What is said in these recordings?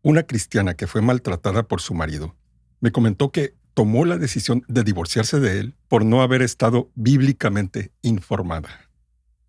Una cristiana que fue maltratada por su marido me comentó que tomó la decisión de divorciarse de él por no haber estado bíblicamente informada.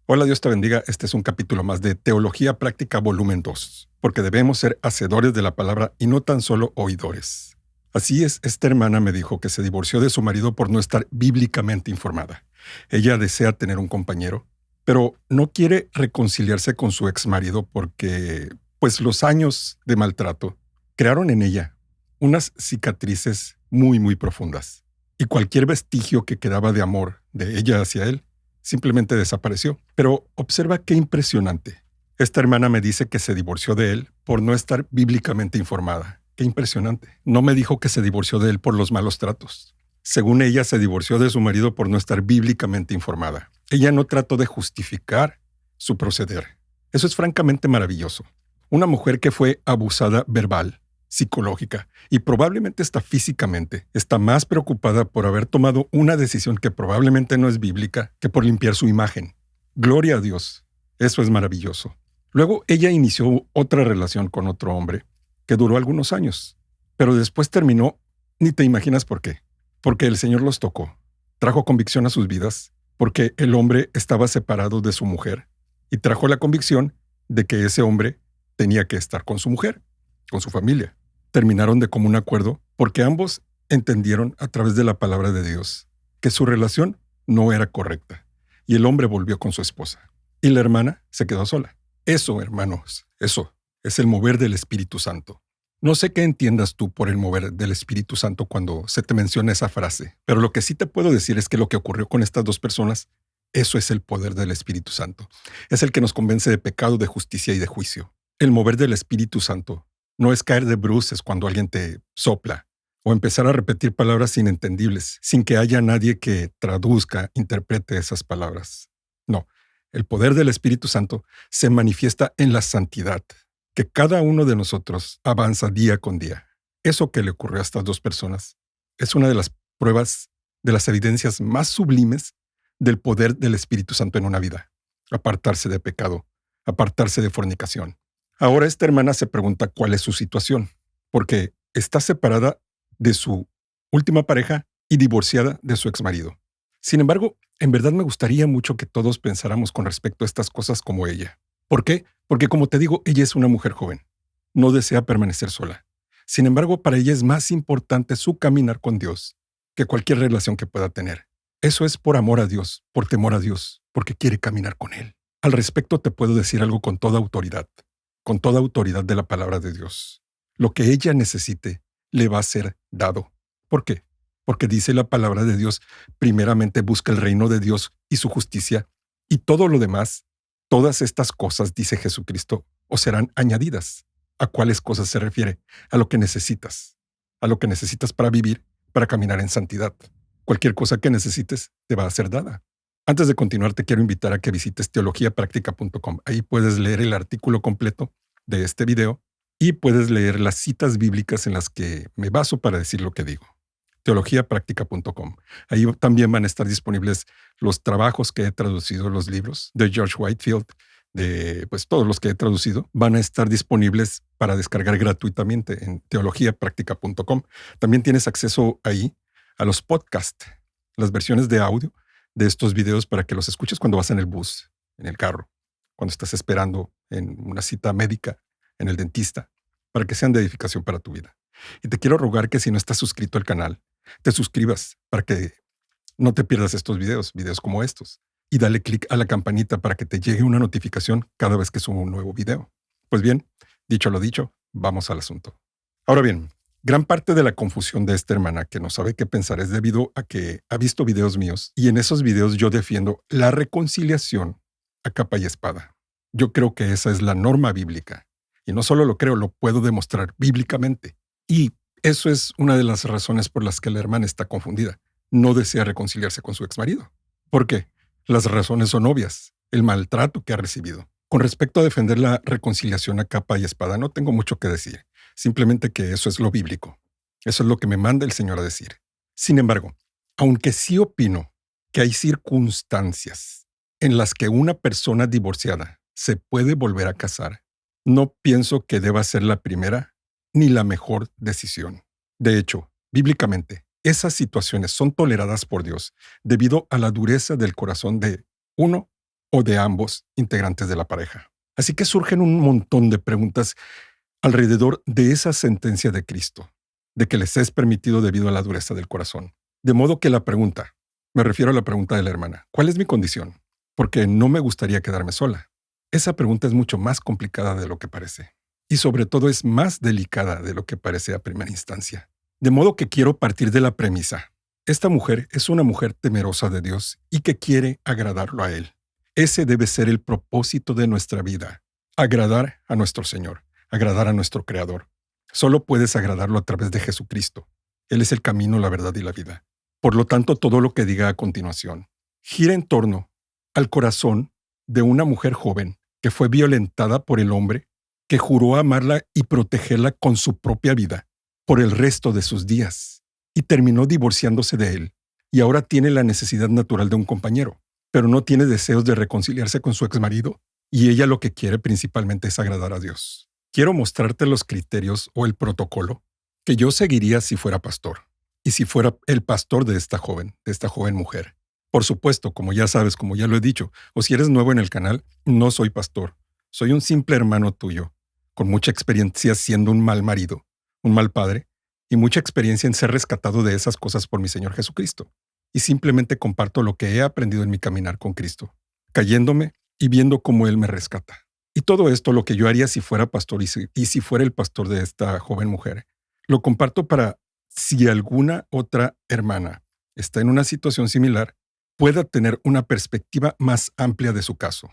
Hola, Dios te bendiga. Este es un capítulo más de Teología Práctica Volumen 2, porque debemos ser hacedores de la palabra y no tan solo oidores. Así es, esta hermana me dijo que se divorció de su marido por no estar bíblicamente informada. Ella desea tener un compañero, pero no quiere reconciliarse con su exmarido porque, pues, los años de maltrato crearon en ella unas cicatrices muy profundas. Y cualquier vestigio que quedaba de amor de ella hacia él simplemente desapareció. Pero observa qué impresionante. Esta hermana me dice que se divorció de él por no estar bíblicamente informada. Qué impresionante. No me dijo que se divorció de él por los malos tratos. Según ella, se divorció de su marido por no estar bíblicamente informada. Ella no trató de justificar su proceder. Eso es francamente maravilloso. Una mujer que fue abusada verbal, psicológica y probablemente hasta físicamente, está más preocupada por haber tomado una decisión que probablemente no es bíblica que por limpiar su imagen. Gloria a Dios. Eso es maravilloso. Luego ella inició otra relación con otro hombre que duró algunos años, pero después terminó, ni te imaginas por qué. Porque el Señor los tocó, trajo convicción a sus vidas, porque el hombre estaba separado de su mujer y trajo la convicción de que ese hombre tenía que estar con su mujer, con su familia. Terminaron de común acuerdo porque ambos entendieron a través de la palabra de Dios que su relación no era correcta y el hombre volvió con su esposa y la hermana se quedó sola. Eso, hermanos, eso es el mover del Espíritu Santo. No sé qué entiendas tú por el mover del Espíritu Santo cuando se te menciona esa frase, pero lo que sí te puedo decir es que lo que ocurrió con estas dos personas, eso es el poder del Espíritu Santo. Es el que nos convence de pecado, de justicia y de juicio. El mover del Espíritu Santo no es caer de bruces cuando alguien te sopla o empezar a repetir palabras inentendibles sin que haya nadie que traduzca, interprete esas palabras. No, el poder del Espíritu Santo se manifiesta en la santidad, que cada uno de nosotros avanza día con día. Eso que le ocurrió a estas dos personas es una de las pruebas, de las evidencias más sublimes del poder del Espíritu Santo en una vida. Apartarse de pecado, apartarse de fornicación. Ahora esta hermana se pregunta cuál es su situación, porque está separada de su última pareja y divorciada de su exmarido. Sin embargo, en verdad me gustaría mucho que todos pensáramos con respecto a estas cosas como ella. ¿Por qué? Porque como te digo, ella es una mujer joven. No desea permanecer sola. Sin embargo, para ella es más importante su caminar con Dios que cualquier relación que pueda tener. Eso es por amor a Dios, por temor a Dios, porque quiere caminar con Él. Al respecto te puedo decir algo con toda autoridad de la palabra de Dios. Lo que ella necesite le va a ser dado. ¿Por qué? Porque dice la palabra de Dios, primeramente busca el reino de Dios y su justicia, y todo lo demás, todas estas cosas, dice Jesucristo, os serán añadidas. ¿A cuáles cosas se refiere? A lo que necesitas. A lo que necesitas para vivir, para caminar en santidad. Cualquier cosa que necesites te va a ser dada. Antes de continuar, te quiero invitar a que visites teologiapractica.com. Ahí puedes leer el artículo completo de este video y puedes leer las citas bíblicas en las que me baso para decir lo que digo. teologiapractica.com. Ahí también van a estar disponibles los trabajos que he traducido, los libros de George Whitefield, de todos los que he traducido, van a estar disponibles para descargar gratuitamente en teologiapractica.com. También tienes acceso ahí a los podcasts, las versiones de audio de estos videos para que los escuches cuando vas en el bus, en el carro, cuando estás esperando en una cita médica, en el dentista, para que sean de edificación para tu vida. Y te quiero rogar que si no estás suscrito al canal, te suscribas para que no te pierdas estos videos como estos. Y dale clic a la campanita para que te llegue una notificación cada vez que subo un nuevo video. Pues bien, dicho lo dicho, vamos al asunto. Ahora bien, gran parte de la confusión de esta hermana que no sabe qué pensar es debido a que ha visto videos míos y en esos videos yo defiendo la reconciliación a capa y espada. Yo creo que esa es la norma bíblica. Y no solo lo creo, lo puedo demostrar bíblicamente. Y eso es una de las razones por las que la hermana está confundida. No desea reconciliarse con su exmarido. ¿Por qué? Las razones son obvias. El maltrato que ha recibido. Con respecto a defender la reconciliación a capa y espada, no tengo mucho que decir. Simplemente que eso es lo bíblico. Eso es lo que me manda el Señor a decir. Sin embargo, aunque sí opino que hay circunstancias en las que una persona divorciada se puede volver a casar, no pienso que deba ser la primera ni la mejor decisión. De hecho, bíblicamente, esas situaciones son toleradas por Dios debido a la dureza del corazón de uno o de ambos integrantes de la pareja. Así que surgen un montón de preguntas alrededor de esa sentencia de Cristo, de que les es permitido debido a la dureza del corazón. De modo que la pregunta, me refiero a la pregunta de la hermana, ¿cuál es mi condición? Porque no me gustaría quedarme sola. Esa pregunta es mucho más complicada de lo que parece. Y sobre todo es más delicada de lo que parece a primera instancia. De modo que quiero partir de la premisa. Esta mujer es una mujer temerosa de Dios y que quiere agradarlo a Él. Ese debe ser el propósito de nuestra vida. Agradar a nuestro Señor, agradar a nuestro Creador. Solo puedes agradarlo a través de Jesucristo. Él es el camino, la verdad y la vida. Por lo tanto, todo lo que diga a continuación gira en torno al corazón de una mujer joven que fue violentada por el hombre que juró amarla y protegerla con su propia vida por el resto de sus días y terminó divorciándose de él y ahora tiene la necesidad natural de un compañero, pero no tiene deseos de reconciliarse con su exmarido y ella lo que quiere principalmente es agradar a Dios. Quiero mostrarte los criterios o el protocolo que yo seguiría si fuera pastor y si fuera el pastor de esta joven mujer. Por supuesto, como ya sabes, como ya lo he dicho, o si eres nuevo en el canal, no soy pastor. Soy un simple hermano tuyo, con mucha experiencia siendo un mal marido, un mal padre, y mucha experiencia en ser rescatado de esas cosas por mi Señor Jesucristo. Y simplemente comparto lo que he aprendido en mi caminar con Cristo, cayéndome y viendo cómo Él me rescata. Y todo esto, lo que yo haría si fuera pastor y si fuera el pastor de esta joven mujer, lo comparto para si alguna otra hermana está en una situación similar, pueda tener una perspectiva más amplia de su caso.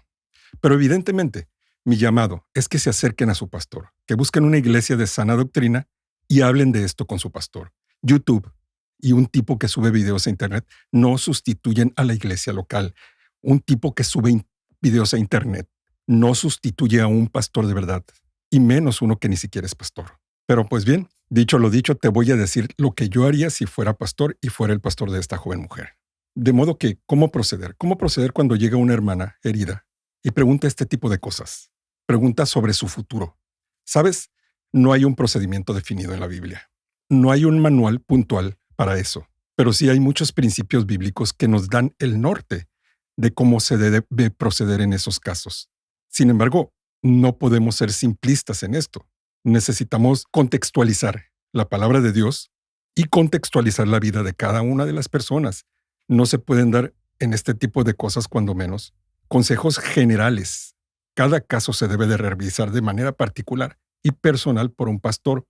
Pero evidentemente, mi llamado es que se acerquen a su pastor, que busquen una iglesia de sana doctrina y hablen de esto con su pastor. YouTube y un tipo que sube videos a Internet no sustituyen a la iglesia local. Un tipo que sube videos a Internet no sustituye a un pastor de verdad, y menos uno que ni siquiera es pastor. Pero pues bien, dicho lo dicho, te voy a decir lo que yo haría si fuera pastor y fuera el pastor de esta joven mujer. De modo que, ¿cómo proceder? ¿Cómo proceder cuando llega una hermana herida y pregunta este tipo de cosas? Pregunta sobre su futuro. ¿Sabes? No hay un procedimiento definido en la Biblia. No hay un manual puntual para eso, pero sí hay muchos principios bíblicos que nos dan el norte de cómo se debe proceder en esos casos. Sin embargo, no podemos ser simplistas en esto. Necesitamos contextualizar la palabra de Dios y contextualizar la vida de cada una de las personas. No se pueden dar en este tipo de cosas, cuando menos, consejos generales. Cada caso se debe de revisar de manera particular y personal por un pastor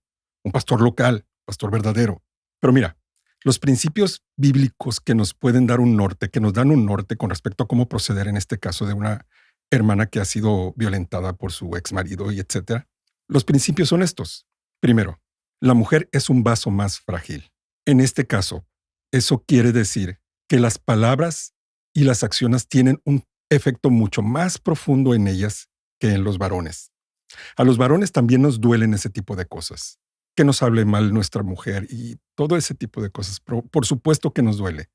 local, pastor verdadero. Pero mira, los principios bíblicos que nos pueden dar un norte, que nos dan un norte con respecto a cómo proceder en este caso de una hermana que ha sido violentada por su exmarido y etc. Los principios son estos. Primero, la mujer es un vaso más frágil. En este caso, eso quiere decir que las palabras y las acciones tienen un efecto mucho más profundo en ellas que en los varones. A los varones también nos duelen ese tipo de cosas. Que nos hable mal nuestra mujer y todo ese tipo de cosas. Por supuesto que nos duele.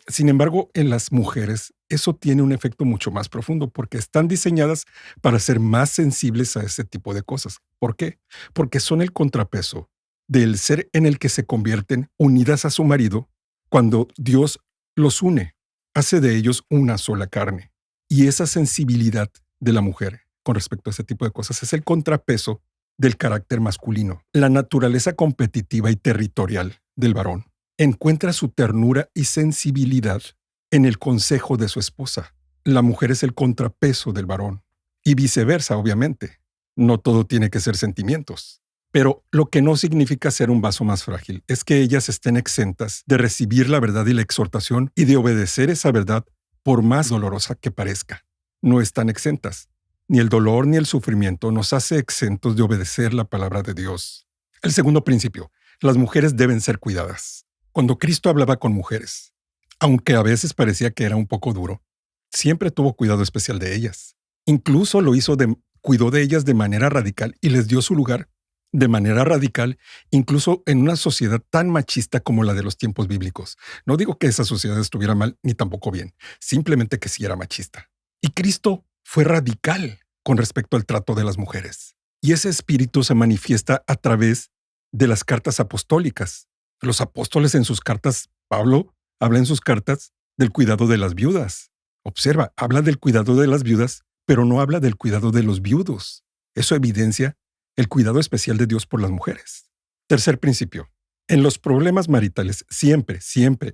Sin embargo, en las mujeres eso tiene un efecto mucho más profundo porque están diseñadas para ser más sensibles a ese tipo de cosas. ¿Por qué? Porque son el contrapeso del ser en el que se convierten unidas a su marido cuando Dios los une, hace de ellos una sola carne. Y esa sensibilidad de la mujer con respecto a ese tipo de cosas es el contrapeso del carácter masculino. La naturaleza competitiva y territorial del varón encuentra su ternura y sensibilidad en el consejo de su esposa. La mujer es el contrapeso del varón. Y viceversa, obviamente. No todo tiene que ser sentimientos. Pero lo que no significa ser un vaso más frágil es que ellas estén exentas de recibir la verdad y la exhortación y de obedecer esa verdad por más dolorosa que parezca. No están exentas. Ni el dolor ni el sufrimiento nos hace exentos de obedecer la palabra de Dios. El segundo principio, las mujeres deben ser cuidadas. Cuando Cristo hablaba con mujeres, aunque a veces parecía que era un poco duro, siempre tuvo cuidado especial de ellas. Incluso cuidó de ellas de manera radical y les dio su lugar de manera radical, incluso en una sociedad tan machista como la de los tiempos bíblicos. No digo que esa sociedad estuviera mal ni tampoco bien, simplemente que sí era machista. Y Cristo fue radical con respecto al trato de las mujeres. Y ese espíritu se manifiesta a través de las cartas apostólicas. Los apóstoles en sus cartas, Pablo habla en sus cartas del cuidado de las viudas. Observa, habla del cuidado de las viudas, pero no habla del cuidado de los viudos. Eso evidencia el cuidado especial de Dios por las mujeres. Tercer principio. En los problemas maritales siempre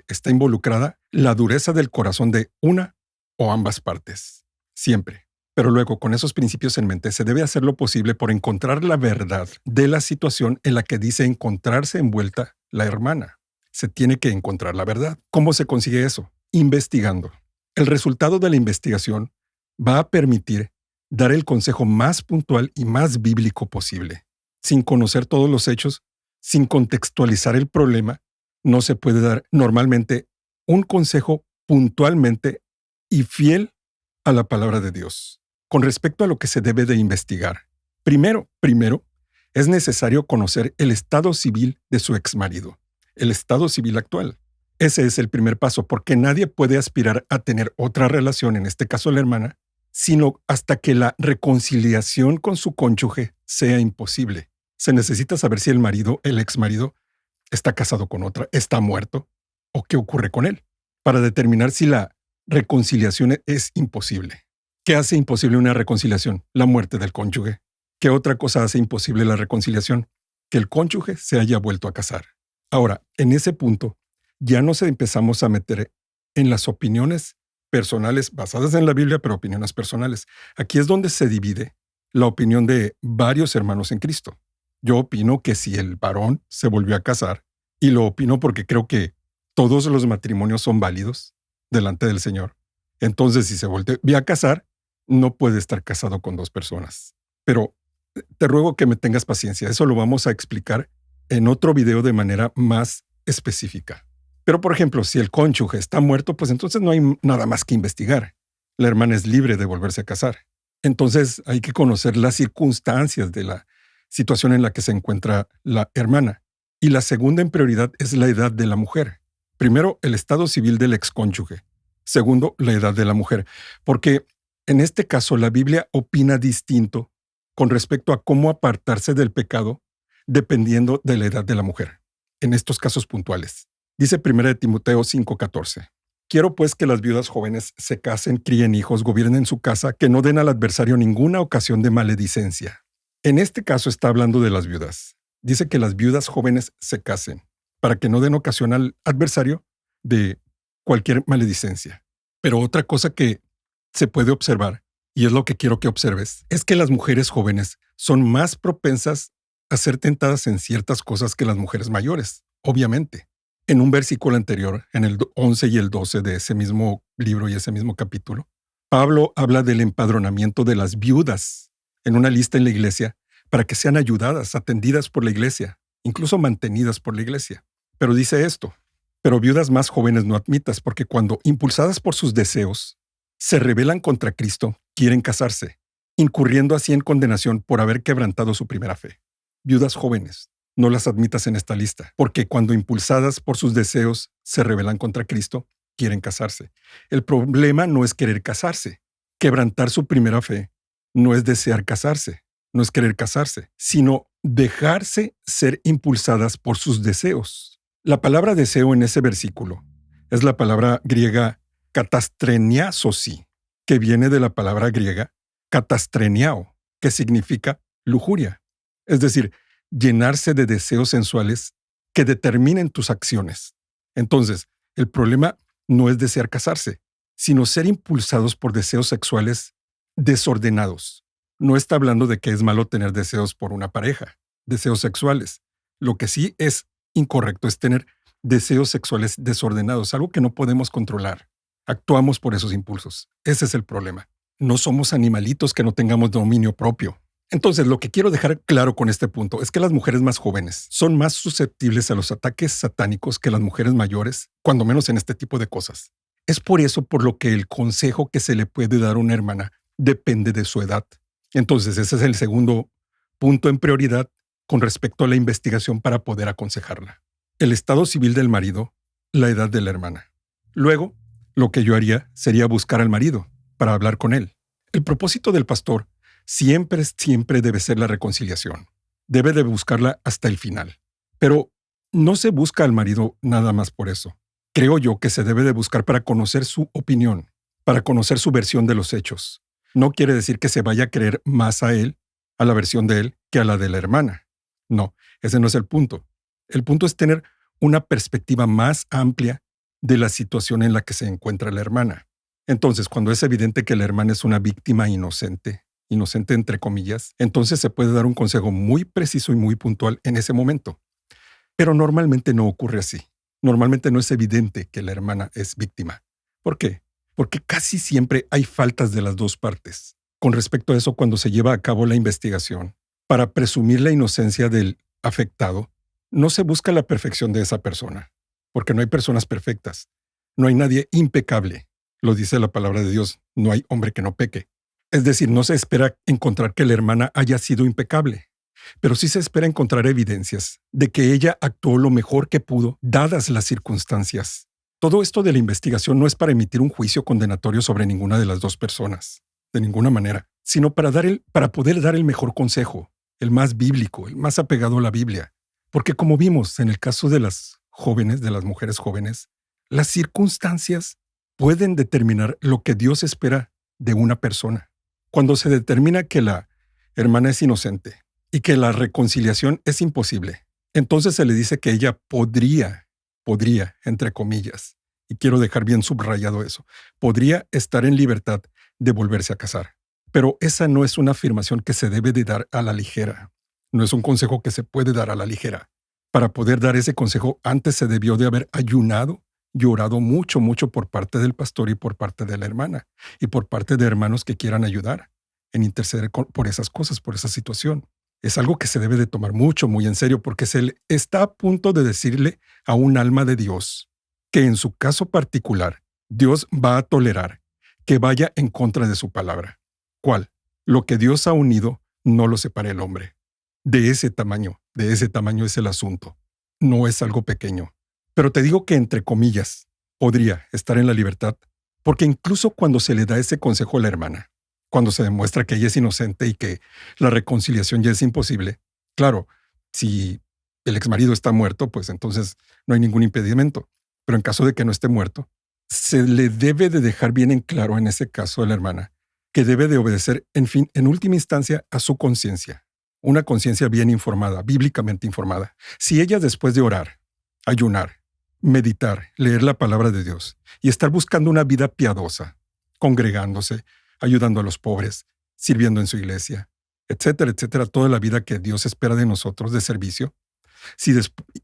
está involucrada la dureza del corazón de una o ambas partes. Siempre. Pero luego, con esos principios en mente, se debe hacer lo posible por encontrar la verdad de la situación en la que dice encontrarse envuelta la hermana. Se tiene que encontrar la verdad. ¿Cómo se consigue eso? Investigando. El resultado de la investigación va a permitir dar el consejo más puntual y más bíblico posible. Sin conocer todos los hechos, sin contextualizar el problema, no se puede dar normalmente un consejo puntualmente y fiel a la palabra de Dios. Con respecto a lo que se debe de investigar, primero, es necesario conocer el estado civil de su exmarido, el estado civil actual. Ese es el primer paso, porque nadie puede aspirar a tener otra relación, en este caso la hermana, sino hasta que la reconciliación con su cónyuge sea imposible. Se necesita saber si el marido, el exmarido, está casado con otra, está muerto, o qué ocurre con él, para determinar si la reconciliación es imposible. ¿Qué hace imposible una reconciliación? La muerte del cónyuge. ¿Qué otra cosa hace imposible la reconciliación? Que el cónyuge se haya vuelto a casar. Ahora, en ese punto, ya nos empezamos a meter en las opiniones personales basadas en la Biblia, pero opiniones personales. Aquí es donde se divide la opinión de varios hermanos en Cristo. Yo opino que si el varón se volvió a casar, y lo opino porque creo que todos los matrimonios son válidos delante del Señor, entonces si se volvió a casar, no puede estar casado con dos personas. Pero te ruego que me tengas paciencia. Eso lo vamos a explicar en otro video de manera más específica. Pero, por ejemplo, si el cónyuge está muerto, pues entonces no hay nada más que investigar. La hermana es libre de volverse a casar. Entonces hay que conocer las circunstancias de la situación en la que se encuentra la hermana. Y la segunda en prioridad es la edad de la mujer. Primero, el estado civil del excónyuge. Segundo, la edad de la mujer. Porque en este caso, la Biblia opina distinto con respecto a cómo apartarse del pecado dependiendo de la edad de la mujer, en estos casos puntuales. Dice 1 Timoteo 5:14. Quiero pues que las viudas jóvenes se casen, críen hijos, gobiernen su casa, que no den al adversario ninguna ocasión de maledicencia. En este caso está hablando de las viudas. Dice que las viudas jóvenes se casen, para que no den ocasión al adversario de cualquier maledicencia. Pero otra cosa que se puede observar, y es lo que quiero que observes, es que las mujeres jóvenes son más propensas a ser tentadas en ciertas cosas que las mujeres mayores, obviamente. En un versículo anterior, en el 11 y el 12 de ese mismo libro y ese mismo capítulo, Pablo habla del empadronamiento de las viudas en una lista en la iglesia para que sean ayudadas, atendidas por la iglesia, incluso mantenidas por la iglesia. Pero dice esto: pero viudas más jóvenes no admitas, porque cuando, impulsadas por sus deseos, se rebelan contra Cristo, quieren casarse, incurriendo así en condenación por haber quebrantado su primera fe. Viudas jóvenes, no las admitas en esta lista, porque cuando impulsadas por sus deseos se rebelan contra Cristo, quieren casarse. El problema no es querer casarse. Quebrantar su primera fe no es desear casarse, no es querer casarse, sino dejarse ser impulsadas por sus deseos. La palabra deseo en ese versículo es la palabra griega katastreniasosi, que viene de la palabra griega katastreniao, que significa lujuria. Es decir, llenarse de deseos sensuales que determinen tus acciones. Entonces, el problema no es desear casarse, sino ser impulsados por deseos sexuales desordenados. No está hablando de que es malo tener deseos por una pareja, deseos sexuales. Lo que sí es incorrecto es tener deseos sexuales desordenados, algo que no podemos controlar. Actuamos por esos impulsos. Ese es el problema. No somos animalitos que no tengamos dominio propio. Entonces, lo que quiero dejar claro con este punto es que las mujeres más jóvenes son más susceptibles a los ataques satánicos que las mujeres mayores, cuando menos en este tipo de cosas. Es por eso por lo que el consejo que se le puede dar a una hermana depende de su edad. Entonces, ese es el segundo punto en prioridad con respecto a la investigación para poder aconsejarla. El estado civil del marido, la edad de la hermana. Luego, lo que yo haría sería buscar al marido para hablar con él. El propósito del pastor siempre debe ser la reconciliación. Debe de buscarla hasta el final. Pero no se busca al marido nada más por eso. Creo yo que se debe de buscar para conocer su opinión, para conocer su versión de los hechos. No quiere decir que se vaya a creer más a él, a la versión de él, que a la de la hermana. No, ese no es el punto. El punto es tener una perspectiva más amplia de la situación en la que se encuentra la hermana. Entonces, cuando es evidente que la hermana es una víctima inocente entre comillas, entonces se puede dar un consejo muy preciso y muy puntual en ese momento. Pero normalmente no ocurre así. Normalmente no es evidente que la hermana es víctima. ¿Por qué? Porque casi siempre hay faltas de las dos partes. Con respecto a eso, cuando se lleva a cabo la investigación, para presumir la inocencia del afectado, no se busca la perfección de esa persona, porque no hay personas perfectas. No hay nadie impecable. Lo dice la palabra de Dios, no hay hombre que no peque. Es decir, no se espera encontrar que la hermana haya sido impecable, pero sí se espera encontrar evidencias de que ella actuó lo mejor que pudo, dadas las circunstancias. Todo esto de la investigación no es para emitir un juicio condenatorio sobre ninguna de las dos personas, de ninguna manera, sino para poder dar el mejor consejo, el más bíblico, el más apegado a la Biblia. Porque como vimos en el caso de las jóvenes, de las mujeres jóvenes, las circunstancias pueden determinar lo que Dios espera de una persona. Cuando se determina que la hermana es inocente y que la reconciliación es imposible, entonces se le dice que ella podría, entre comillas, y quiero dejar bien subrayado eso, podría estar en libertad de volverse a casar. Pero esa no es una afirmación que se debe de dar a la ligera. No es un consejo que se puede dar a la ligera. Para poder dar ese consejo, antes se debió de haber ayunado, llorado mucho, mucho por parte del pastor y por parte de la hermana, y por parte de hermanos que quieran ayudar en interceder por esas cosas, por esa situación. Es algo que se debe de tomar mucho, muy en serio, porque se le está a punto de decirle a un alma de Dios que en su caso particular, Dios va a tolerar que vaya en contra de su palabra. ¿Cuál? Lo que Dios ha unido, no lo separe el hombre. De ese tamaño es el asunto. No es algo pequeño. Pero te digo que, entre comillas, podría estar en la libertad, porque incluso cuando se le da ese consejo a la hermana, cuando se demuestra que ella es inocente y que la reconciliación ya es imposible, claro, si el exmarido está muerto, pues entonces no hay ningún impedimento. Pero en caso de que no esté muerto, se le debe de dejar bien en claro en ese caso a la hermana que debe de obedecer, en fin, en última instancia, a su conciencia. Una conciencia bien informada, bíblicamente informada. Si ella, después de orar, ayunar, meditar, leer la palabra de Dios y estar buscando una vida piadosa, congregándose, ayudando a los pobres, sirviendo en su iglesia, etcétera, etcétera, toda la vida que Dios espera de nosotros de servicio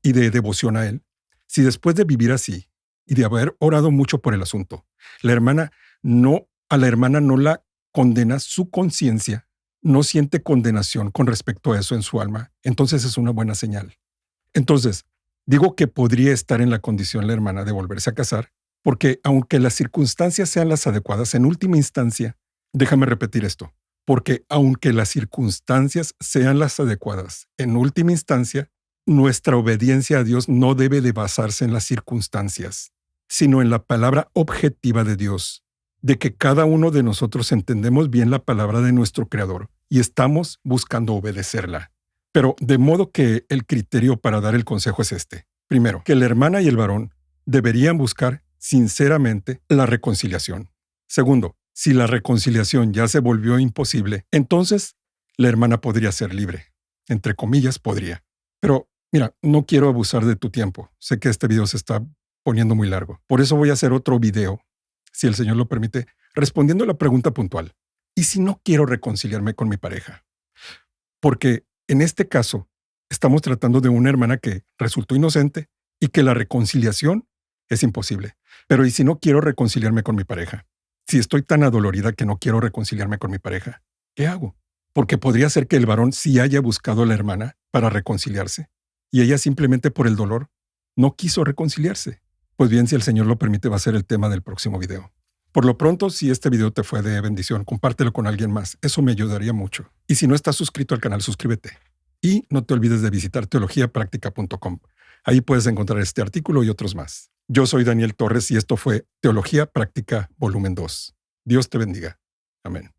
y de devoción a Él, si después de vivir así y de haber orado mucho por el asunto, a la hermana no la condena su conciencia, no siente condenación con respecto a eso en su alma, entonces es una buena señal. Entonces, digo que podría estar en la condición la hermana de volverse a casar, porque aunque las circunstancias sean las adecuadas, en última instancia, déjame repetir esto, porque aunque las circunstancias sean las adecuadas, en última instancia, nuestra obediencia a Dios no debe de basarse en las circunstancias, sino en la palabra objetiva de Dios, de que cada uno de nosotros entendemos bien la palabra de nuestro Creador y estamos buscando obedecerla. Pero de modo que el criterio para dar el consejo es este. Primero, que la hermana y el varón deberían buscar sinceramente la reconciliación. Segundo, si la reconciliación ya se volvió imposible, entonces la hermana podría ser libre. Entre comillas, podría. Pero mira, no quiero abusar de tu tiempo. Sé que este video se está poniendo muy largo. Por eso voy a hacer otro video, si el Señor lo permite, respondiendo a la pregunta puntual. ¿Y si no quiero reconciliarme con mi pareja? Porque en este caso, estamos tratando de una hermana que resultó inocente y que la reconciliación es imposible. Pero ¿y si no quiero reconciliarme con mi pareja? Si estoy tan adolorida que no quiero reconciliarme con mi pareja, ¿qué hago? Porque podría ser que el varón sí haya buscado a la hermana para reconciliarse y ella simplemente por el dolor no quiso reconciliarse. Pues bien, si el Señor lo permite, va a ser el tema del próximo video. Por lo pronto, si este video te fue de bendición, compártelo con alguien más. Eso me ayudaría mucho. Y si no estás suscrito al canal, suscríbete. Y no te olvides de visitar teologiapractica.com. Ahí puedes encontrar este artículo y otros más. Yo soy Daniel Torres y esto fue Teología Práctica Volumen 2. Dios te bendiga. Amén.